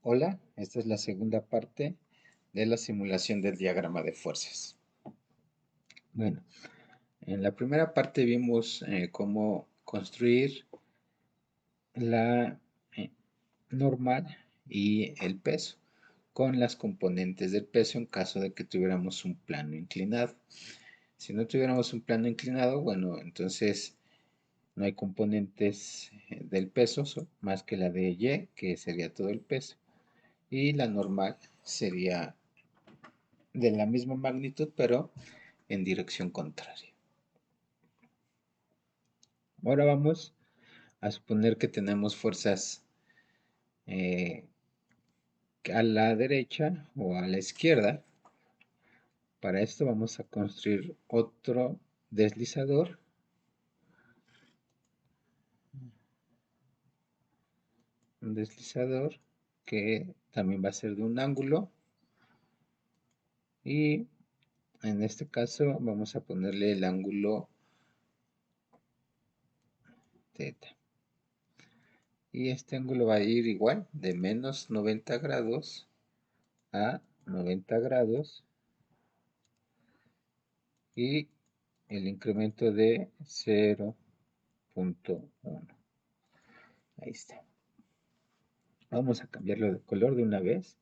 Hola, esta es la segunda parte de la simulación del diagrama de fuerzas. Bueno, en la primera parte vimos cómo construir la eh, normal y el peso con las componentes del peso en caso de que tuviéramos un plano inclinado. Si no tuviéramos un plano inclinado, bueno, entonces no hay componentes del peso más que la de Y, que sería todo el peso, y la normal sería de la misma magnitud, pero en dirección contraria. Ahora vamos a suponer que tenemos fuerzas eh, a la derecha o a la izquierda. Para esto vamos a construir otro deslizador. Un deslizador que también va a ser de un ángulo. Y en este caso vamos a ponerle el ángulo θ. Y este ángulo va a ir igual de menos 90 grados a 90 grados. Y el incremento de 0.1. Ahí está. Vamos a cambiarlo de color de una vez.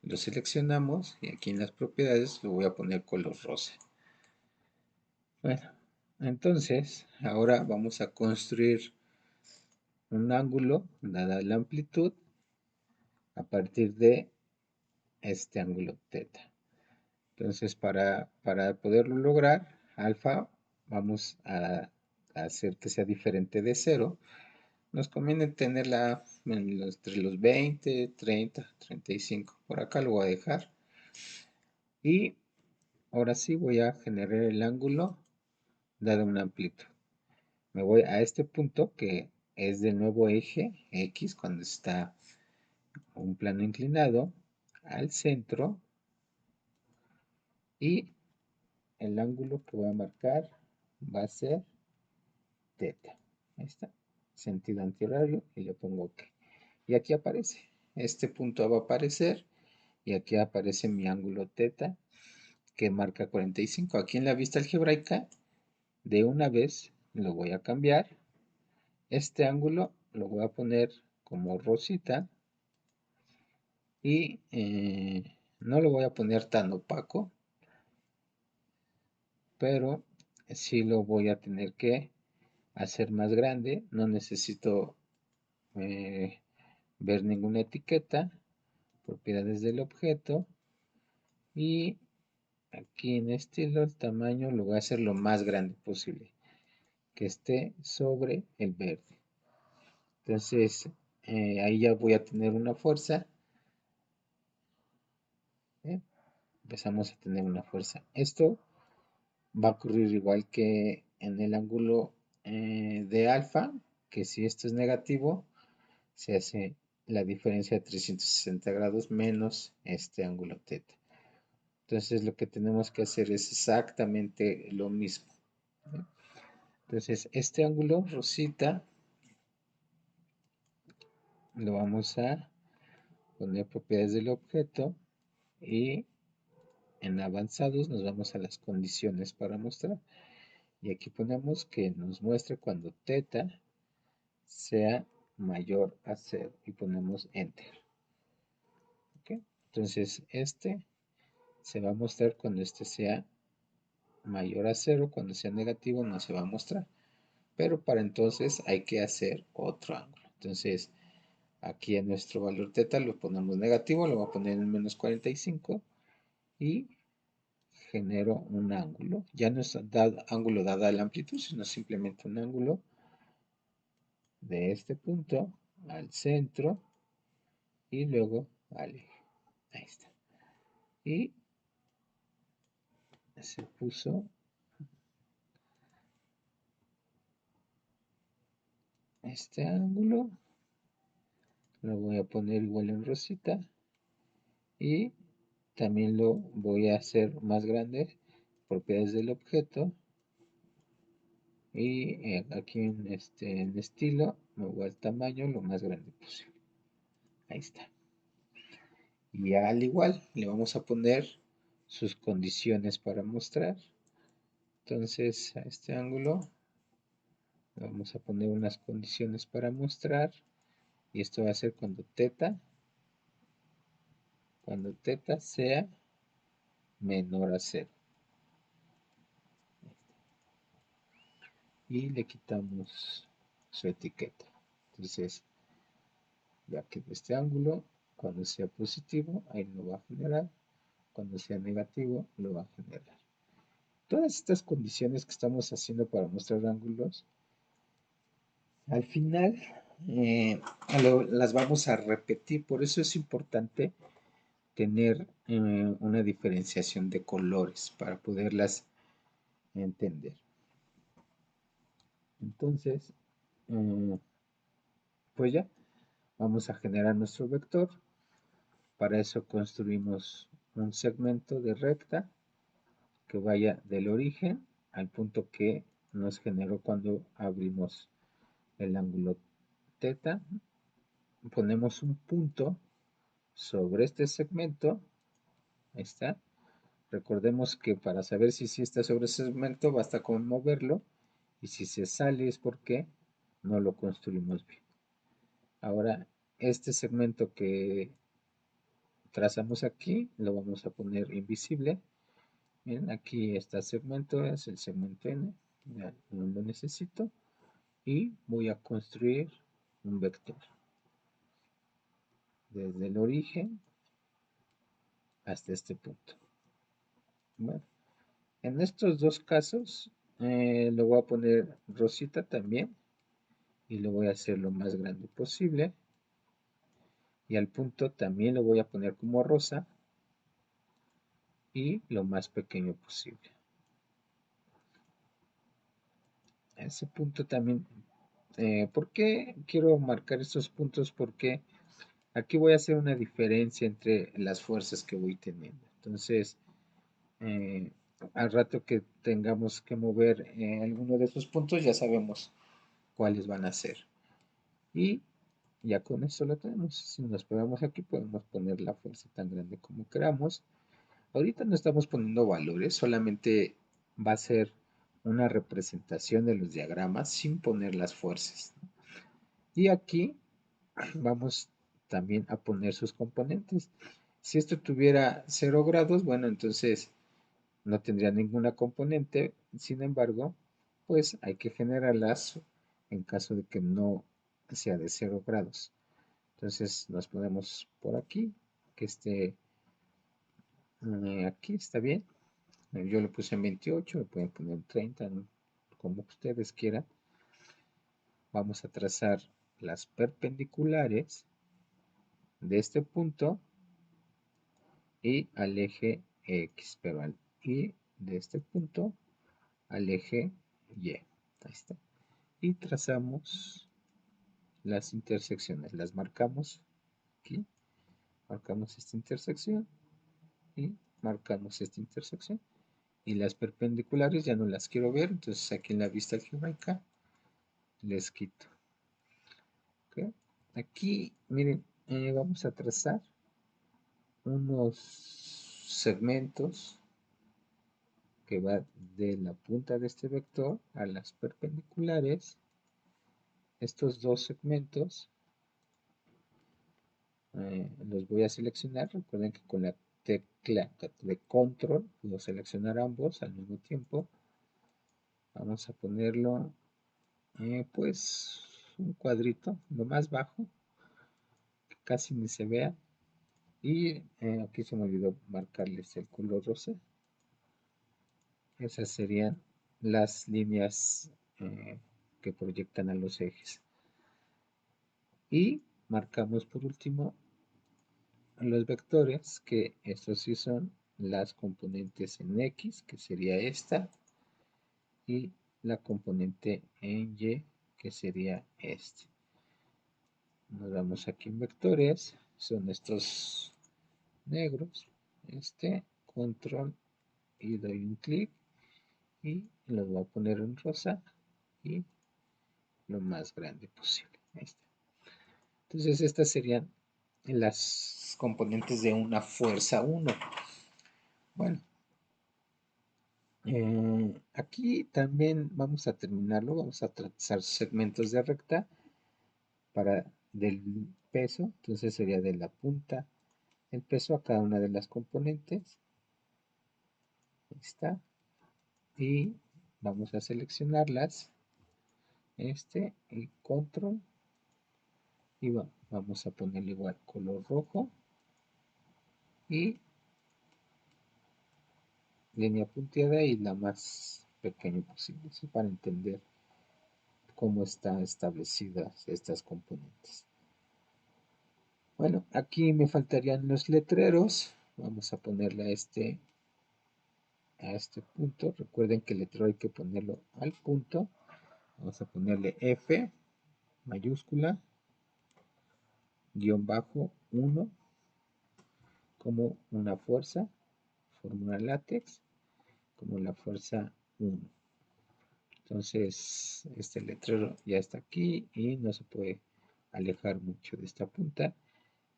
Lo seleccionamos y aquí en las propiedades lo voy a poner color rosa. Bueno, entonces ahora vamos a construir un ángulo dada la amplitud a partir de este ángulo θ. Entonces para poderlo lograr, alfa vamos a hacer que sea diferente de 0. Nos conviene tenerla entre los 20, 30, 35. Por acá lo voy a dejar. Y ahora sí voy a generar el ángulo dado una amplitud. Me voy a este punto que es del nuevo eje X cuando está un plano inclinado al centro, y el ángulo que voy a marcar va a ser θ. Ahí está. Sentido antihorario y le pongo OK. Y aquí aparece. Este punto va a aparecer y aquí aparece mi ángulo θ que marca 45. Aquí en la vista algebraica de una vez lo voy a cambiar. Este ángulo lo voy a poner como rosita y no lo voy a poner tan opaco, pero sí lo voy a tener que hacer más grande. No necesito eh, ver ninguna etiqueta, propiedades del objeto, y aquí en estilo el tamaño lo voy a hacer lo más grande posible, que esté sobre el verde. Entonces ahí ya voy a tener una fuerza. ¿eh? Empezamos a tener una fuerza. Esto va a ocurrir igual que en el ángulo de alfa, que si esto es negativo, se hace la diferencia de 360 grados menos este ángulo θ. Entonces lo que tenemos que hacer es exactamente lo mismo. Entonces este ángulo rosita lo vamos a poner propiedades del objeto, y en avanzados nos vamos a las condiciones para mostrar. Y aquí ponemos que nos muestre cuando θ sea mayor a 0 y ponemos enter. ¿Okay? Entonces este se va a mostrar cuando este sea mayor a 0, cuando sea negativo no se va a mostrar. Pero para entonces hay que hacer otro ángulo. Entonces aquí en nuestro valor θ lo ponemos negativo, lo voy a poner en menos 45 y genero un ángulo. Ya no es ángulo dada la amplitud, sino simplemente un ángulo de este punto al centro y luego al eje. Ahí está. Y se puso este ángulo. Lo voy a poner igual en rosita. Y también lo voy a hacer más grande. Propiedades del objeto. Y aquí en estilo me voy al tamaño lo más grande posible. Ahí está. Y al igual le vamos a poner sus condiciones para mostrar. Entonces a este ángulo le vamos a poner unas condiciones para mostrar. Y esto va a ser cuando teta sea menor a 0. Y le quitamos su etiqueta. Entonces, ya que de este ángulo, cuando sea positivo, ahí lo va a generar. Cuando sea negativo, lo va a generar. Todas estas condiciones que estamos haciendo para mostrar ángulos, al final las vamos a repetir. Por eso es importante tener una diferenciación de colores para poderlas entender. Entonces, pues ya, vamos a generar nuestro vector. Para eso construimos un segmento de recta que vaya del origen al punto que nos generó cuando abrimos el ángulo teta. Ponemos un punto sobre este segmento. Ahí está. Recordemos que para saber si sí está sobre ese segmento basta con moverlo, y si se sale es porque no lo construimos bien. Ahora, este segmento que trazamos aquí lo vamos a poner invisible. Bien, aquí está segmento, es el segmento N, ya no lo necesito, y voy a construir un vector desde el origen hasta este punto. Bueno, en estos dos casos lo voy a poner rosita también, y lo voy a hacer lo más grande posible, y al punto también lo voy a poner como rosa y lo más pequeño posible. Ese punto también, ¿por qué quiero marcar estos puntos? Porque aquí voy a hacer una diferencia entre las fuerzas que voy teniendo. Entonces, al rato que tengamos que mover alguno de esos puntos, ya sabemos cuáles van a ser. Y ya con eso lo tenemos. Si nos pegamos aquí, podemos poner la fuerza tan grande como queramos. Ahorita no estamos poniendo valores, solamente va a ser una representación de los diagramas sin poner las fuerzas. Y aquí vamos también a poner sus componentes. Si esto tuviera 0 grados, bueno, entonces no tendría ninguna componente. Sin embargo, pues hay que generarlas en caso de que no sea de 0 grados. Entonces nos ponemos por aquí, que esté aquí, está bien. Yo lo puse en 28, lo pueden poner en 30, ¿no? Como ustedes quieran. Vamos a trazar las perpendiculares de este punto y al eje X, pero y de este punto al eje Y. Ahí está. Y trazamos las intersecciones, las marcamos aquí, marcamos esta intersección y marcamos esta intersección. Y las perpendiculares ya no las quiero ver, entonces aquí en la vista algebraica les quito. ¿Okay? Aquí, miren, vamos a trazar unos segmentos que va de la punta de este vector a las perpendiculares. Estos dos segmentos los voy a seleccionar. Recuerden que con la tecla de control puedo seleccionar ambos al mismo tiempo. Vamos a ponerlo pues un cuadrito, lo más bajo, que casi ni se vea. Y aquí se me olvidó marcarles el color rosa. Esas serían las líneas que proyectan a los ejes. Y marcamos por último los vectores, que estos sí son las componentes en X, que sería esta, y la componente en Y, que sería este. Nos vamos aquí en vectores, son estos negros, control y doy un clic y los voy a poner en rosa y lo más grande posible. Ahí está. Entonces estas serían las componentes de una fuerza 1. Bueno, aquí también vamos a terminarlo, vamos a trazar segmentos de recta para del peso, entonces sería de la punta el peso a cada una de las componentes. Ahí está. Y vamos a seleccionarlas. Y control. Y vamos a ponerle igual color rojo. Y línea punteada y la más pequeña posible, ¿sí? Para entender cómo están establecidas estas componentes. Bueno, aquí me faltarían los letreros. Vamos a ponerle a este punto. Recuerden que el letrero hay que ponerlo al punto. Vamos a ponerle F mayúscula guión bajo 1 como una fuerza, fórmula látex, como la fuerza 1. Entonces, este letrero ya está aquí y no se puede alejar mucho de esta punta.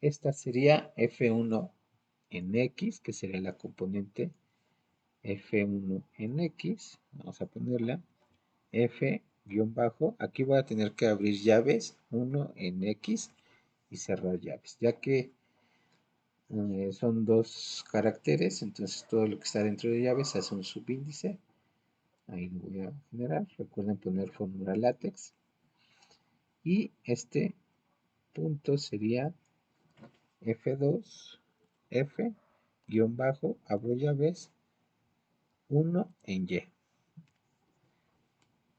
Esta sería F1 en X, que sería la componente F1 en X. Vamos a ponerla F guión bajo. Aquí voy a tener que abrir llaves 1 en X y cerrar llaves, ya que son dos caracteres, entonces todo lo que está dentro de llaves hace un subíndice. Ahí lo voy a generar. Recuerden poner fórmula látex. Y este punto sería F2, F, guión bajo, abro llaves, 1 en Y.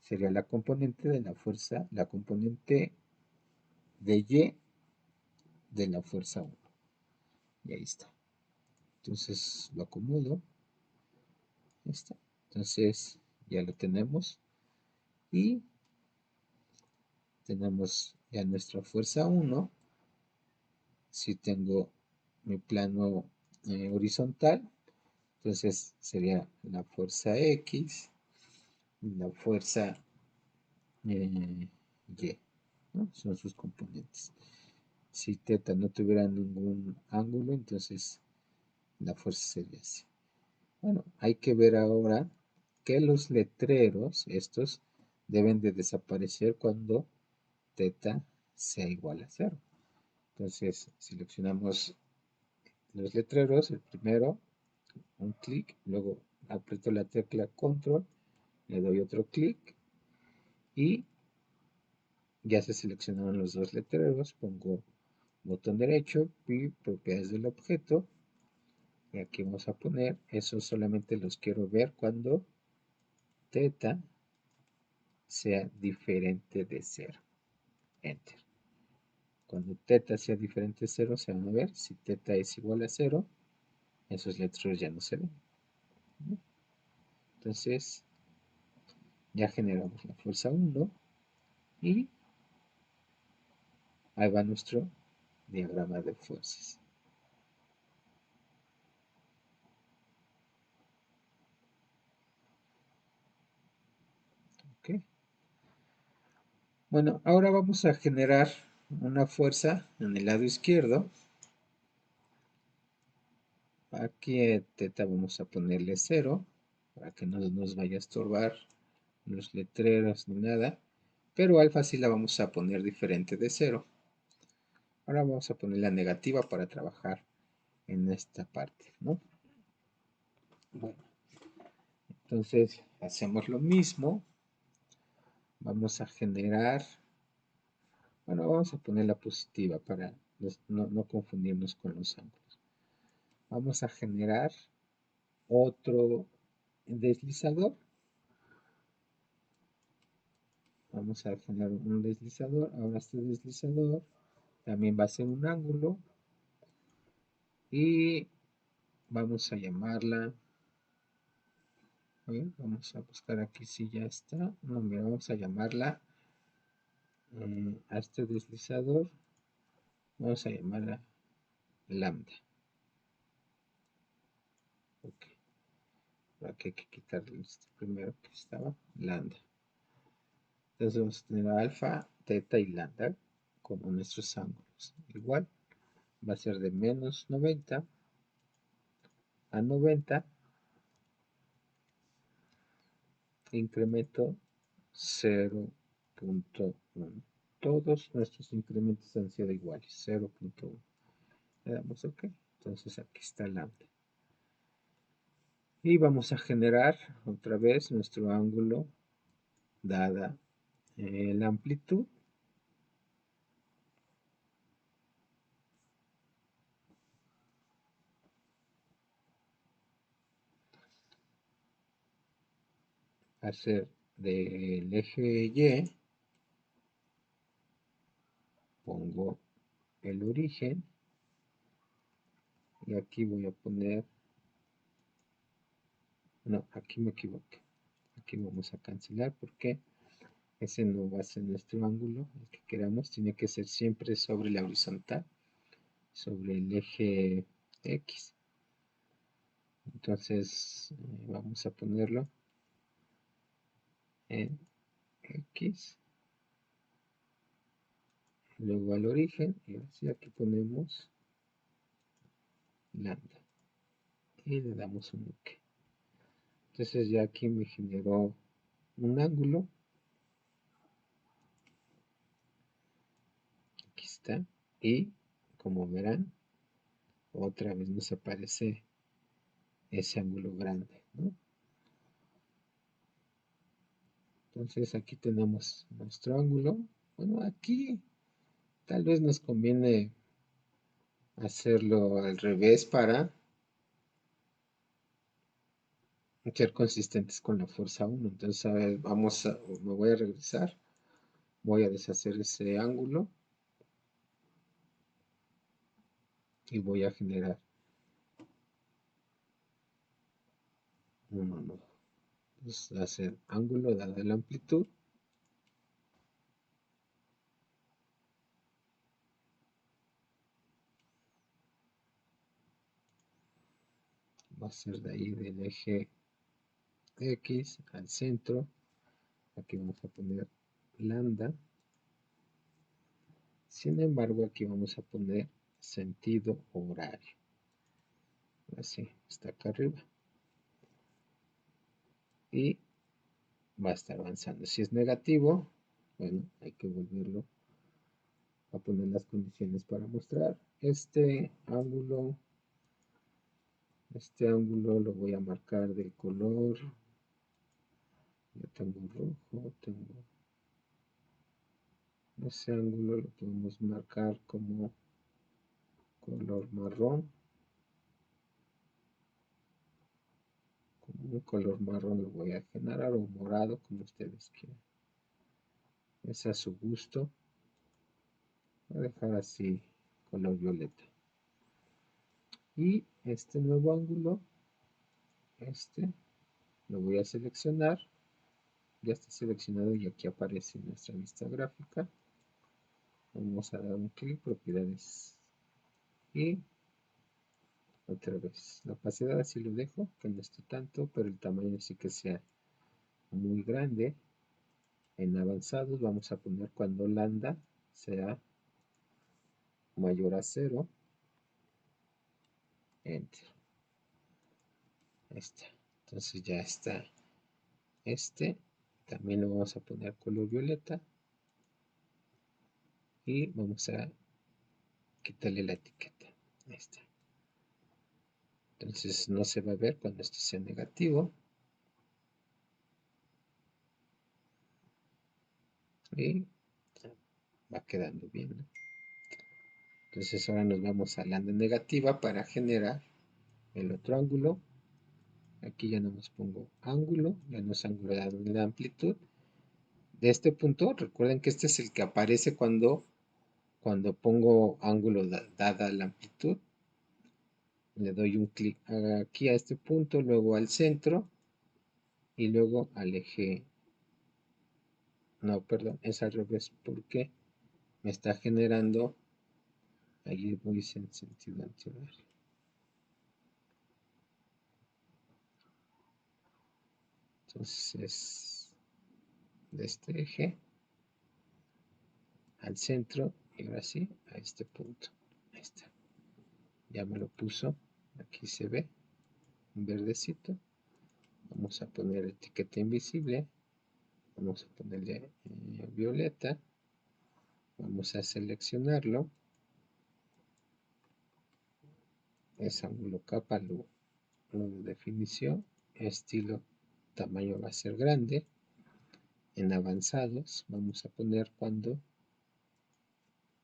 Sería la componente de la fuerza, la componente de Y de la fuerza 1. Y ahí está. Entonces lo acomodo. Ahí está. Entonces ya lo tenemos. Y tenemos ya nuestra fuerza 1. Si tengo mi plano horizontal, entonces sería la fuerza X, la fuerza Y, ¿no? Son sus componentes. Si teta no tuviera ningún ángulo, entonces la fuerza sería así. Bueno, hay que ver ahora que los letreros, estos, deben de desaparecer cuando teta sea igual a 0. Entonces seleccionamos los letreros, el primero, un clic, luego aprieto la tecla control, le doy otro clic y ya se seleccionaron los dos letreros, pongo botón derecho y propiedades del objeto y aquí vamos a poner, esos solamente los quiero ver cuando teta sea diferente de 0, enter. Cuando teta sea diferente de 0 se van a ver, si teta es igual a 0, esos letreros ya no se ven. Entonces ya generamos la fuerza 1 y ahí va nuestro diagrama de fuerzas. ¿Ok? Bueno, ahora vamos a generar una fuerza en el lado izquierdo. Aquí teta vamos a ponerle 0 para que no nos vaya a estorbar los letreros ni nada. Pero alfa sí la vamos a poner diferente de 0. Ahora vamos a poner la negativa para trabajar en esta parte, ¿no? Bueno, entonces hacemos lo mismo. Vamos a generar, bueno, vamos a poner la positiva para no confundirnos con los ángulos. Vamos a generar otro deslizador. Vamos a generar un deslizador. Ahora este deslizador también va a ser un ángulo. Y vamos a llamarla. Vamos a buscar aquí si ya está. No, mira, vamos a llamarla a este deslizador. Vamos a llamarla lambda. Ok. Por aquí hay que quitarle este primero que estaba, lambda. Entonces vamos a tener alfa, teta y lambda como nuestros ángulos. Igual, va a ser de menos 90 a 90, incremento 0.1. Todos nuestros incrementos han sido iguales, 0.1. Le damos OK. Entonces aquí está lambda. Y vamos a generar otra vez nuestro ángulo dada la amplitud. Hacer del eje Y, pongo el origen y aquí voy a poner, no, aquí me equivoqué, aquí vamos a cancelar porque ese no va a ser nuestro ángulo, el que queramos, tiene que ser siempre sobre la horizontal, sobre el eje X. Entonces vamos a ponerlo en X, luego al origen, y así aquí ponemos lambda y le damos un OK. Entonces ya aquí me generó un ángulo, aquí está, y como verán, otra vez nos aparece ese ángulo grande, ¿no? Entonces aquí tenemos nuestro ángulo. Bueno, aquí tal vez nos conviene hacerlo al revés para ser consistentes con la fuerza 1. Entonces, a ver, me voy a regresar, voy a deshacer ese ángulo y voy a generar uno nuevo. Entonces, hacer ángulo dada la amplitud. Va a ser de ahí del eje X al centro. Aquí vamos a poner lambda. Sin embargo, aquí vamos a poner sentido horario. Así, está acá arriba. Y va a estar avanzando. Si es negativo, bueno, hay que volverlo a poner las condiciones para mostrar. Este ángulo lo voy a marcar de color. Ya tengo rojo, tengo ese ángulo lo podemos marcar como color marrón. Como un color marrón lo voy a generar, o morado, como ustedes quieran. Es a su gusto. Voy a dejar así color violeta. Y este nuevo ángulo, lo voy a seleccionar. Ya está seleccionado y aquí aparece nuestra vista gráfica. Vamos a dar un clic, propiedades, y otra vez la opacidad así lo dejo, que no esté tanto, pero el tamaño sí que sea muy grande. En avanzados vamos a poner cuando lambda sea mayor a 0, enter. Ahí está. Entonces ya está también lo vamos a poner color violeta y vamos a quitarle la etiqueta. Ahí está. Entonces no se va a ver cuando esto sea negativo. Y va quedando bien, ¿no? Entonces ahora nos vamos a lambda negativa para generar el otro ángulo. Aquí ya no nos pongo ángulo, ya no es ángulo dado en la amplitud. De este punto, recuerden que este es el que aparece cuando pongo ángulo dada la amplitud. Le doy un clic aquí a este punto, luego al centro y luego al eje. No, perdón, es al revés porque me está generando, ahí voy en sentido antihorario. Entonces es de este eje al centro y ahora sí a este punto. Ahí está. Ya me lo puso. Aquí se ve un verdecito. Vamos a poner etiqueta invisible. Vamos a ponerle violeta. Vamos a seleccionarlo. Es ángulo capa, lo de definición. Estilo, tamaño va a ser grande. En avanzados vamos a poner cuando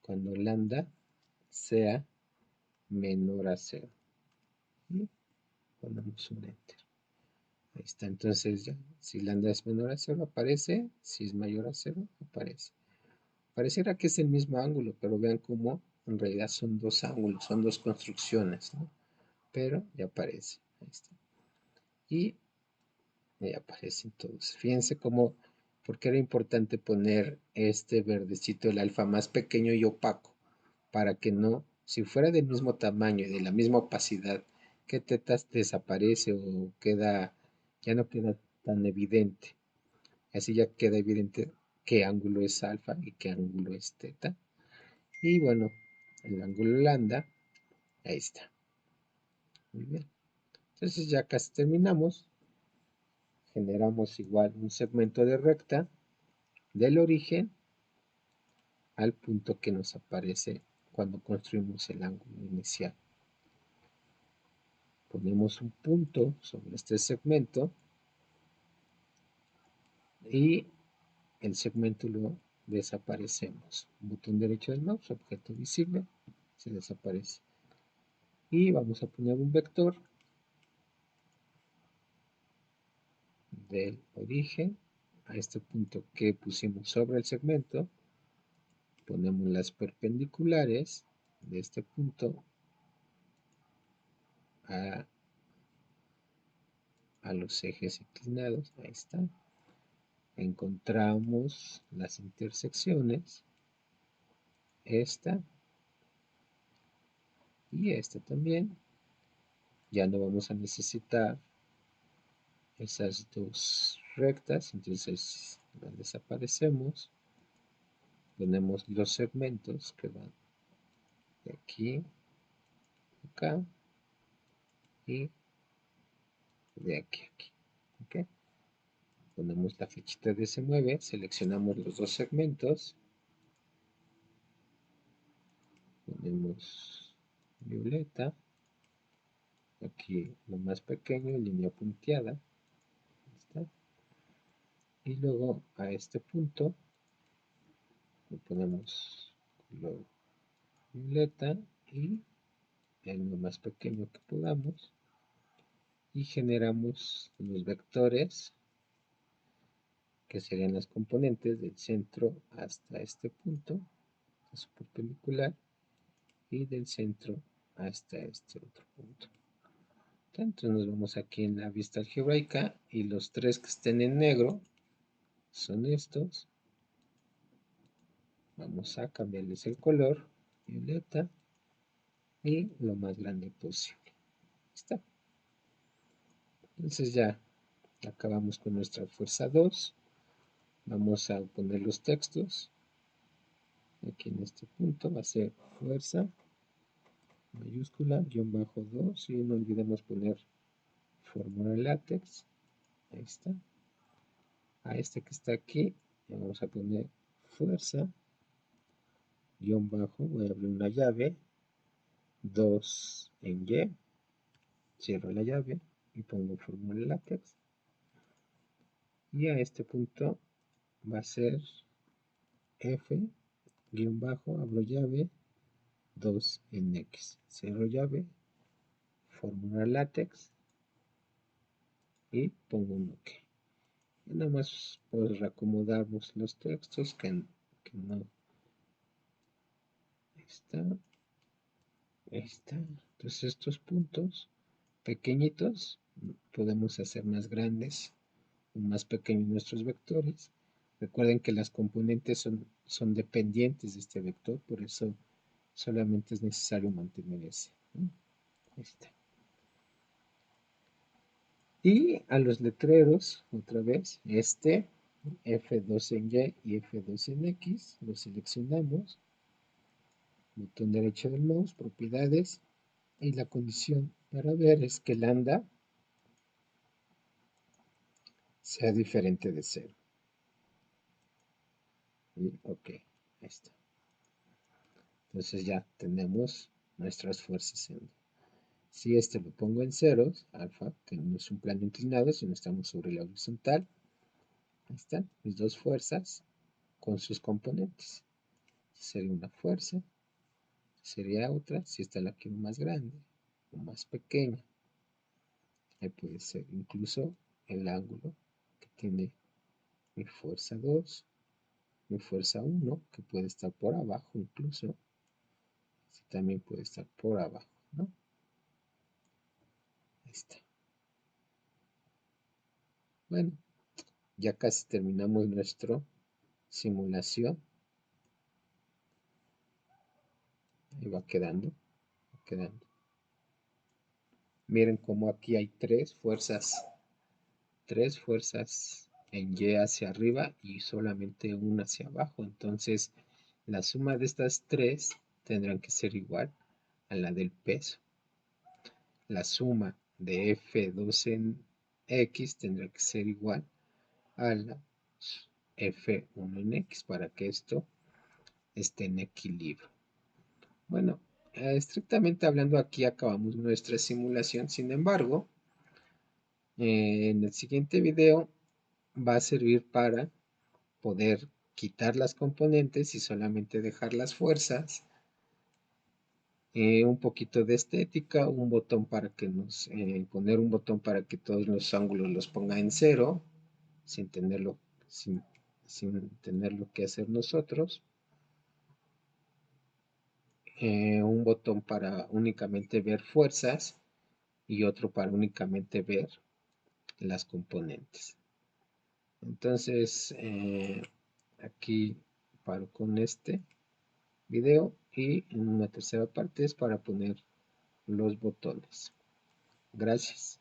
lambda sea menor a 0. Y ponemos un enter. Ahí está, entonces ya, si lambda es menor a 0 aparece, si es mayor a 0 aparece. Pareciera que es el mismo ángulo, pero vean cómo en realidad son dos ángulos, son dos construcciones, ¿no? Pero ya aparece, ahí está. Y ya aparecen todos. Fíjense cómo, porque era importante poner este verdecito, el alfa, más pequeño y opaco, para que no, si fuera del mismo tamaño y de la misma opacidad, que tetas desaparece o queda, ya no queda tan evidente. Así ya queda evidente qué ángulo es alfa y qué ángulo es teta. Y bueno, el ángulo lambda, ahí está. Muy bien. Entonces ya casi terminamos. Generamos igual un segmento de recta del origen al punto que nos aparece cuando construimos el ángulo inicial. Ponemos un punto sobre este segmento y el segmento lo desaparecemos. Botón derecho del mouse, objeto visible, se desaparece. Y vamos a poner un vector del origen a este punto que pusimos sobre el segmento. Ponemos las perpendiculares de este punto a los ejes inclinados. Ahí está. Encontramos las intersecciones, esta y esta también. Ya no vamos a necesitar esas dos rectas, entonces las desaparecemos. Ponemos los segmentos que van de aquí a acá y de aquí a aquí. ¿Okay? Ponemos la flechita de se mueve, seleccionamos los dos segmentos, ponemos violeta, aquí lo más pequeño, línea punteada, ¿está? Y luego a este punto le ponemos color violeta y en lo más pequeño que podamos y generamos los vectores que serían las componentes del centro hasta este punto, su perpendicular, y del centro hasta este otro punto. Entonces nos vamos aquí en la vista algebraica y los tres que estén en negro son estos. Vamos a cambiarles el color, violeta, y lo más grande posible. Está. Entonces ya acabamos con nuestra fuerza 2. Vamos a poner los textos. Aquí en este punto va a ser fuerza mayúscula, guión bajo 2 y no olvidemos poner fórmula látex. Ahí está. A este que está aquí le vamos a poner fuerza guión bajo, voy a abrir una llave 2 en Y, cierro la llave y pongo fórmula látex. Y a este punto va a ser F guión bajo, abro llave 2 en X, cierro llave, fórmula látex y pongo un OK. Y nada más pues reacomodamos los textos que no. Ahí está. Ahí está. Entonces estos puntos pequeñitos podemos hacer más grandes o más pequeños nuestros vectores. Recuerden que las componentes son dependientes de este vector, por eso solamente es necesario mantener ese, ¿no? Ahí está. Y a los letreros, otra vez, este F2 en Y y F2 en X, lo seleccionamos, botón derecho del mouse, propiedades, Y la condición para ver es que lambda sea diferente de cero. Y ok, ahí está. Entonces ya tenemos nuestras fuerzas en. Si este lo pongo en ceros, alfa, que no es un plano inclinado, sino estamos sobre la horizontal, ahí están mis dos fuerzas con sus componentes. Sería una fuerza, sería otra, si esta la quiero más grande o más pequeña. Ahí puede ser incluso el ángulo que tiene mi fuerza 2, mi fuerza 1, que puede estar por abajo incluso, también puede estar por abajo, ¿no? Ahí está. Bueno, ya casi terminamos nuestra simulación. Ahí va quedando, va quedando. Miren cómo aquí hay tres fuerzas en Y hacia arriba y solamente una hacia abajo. Entonces, la suma de estas tres tendrán que ser igual a la del peso. La suma de F2 en X tendrá que ser igual a la F1 en X para que esto esté en equilibrio. Bueno, estrictamente hablando, aquí acabamos nuestra simulación. Sin embargo, en el siguiente video va a servir para poder quitar las componentes y solamente dejar las fuerzas, un poquito de estética, un botón para que poner un botón para que todos los ángulos los ponga en cero, sin tenerlo, sin, sin tenerlo que hacer nosotros, un botón para únicamente ver fuerzas y otro para únicamente ver las componentes. Entonces, aquí paro con este video y en una tercera parte es para poner los botones. Gracias.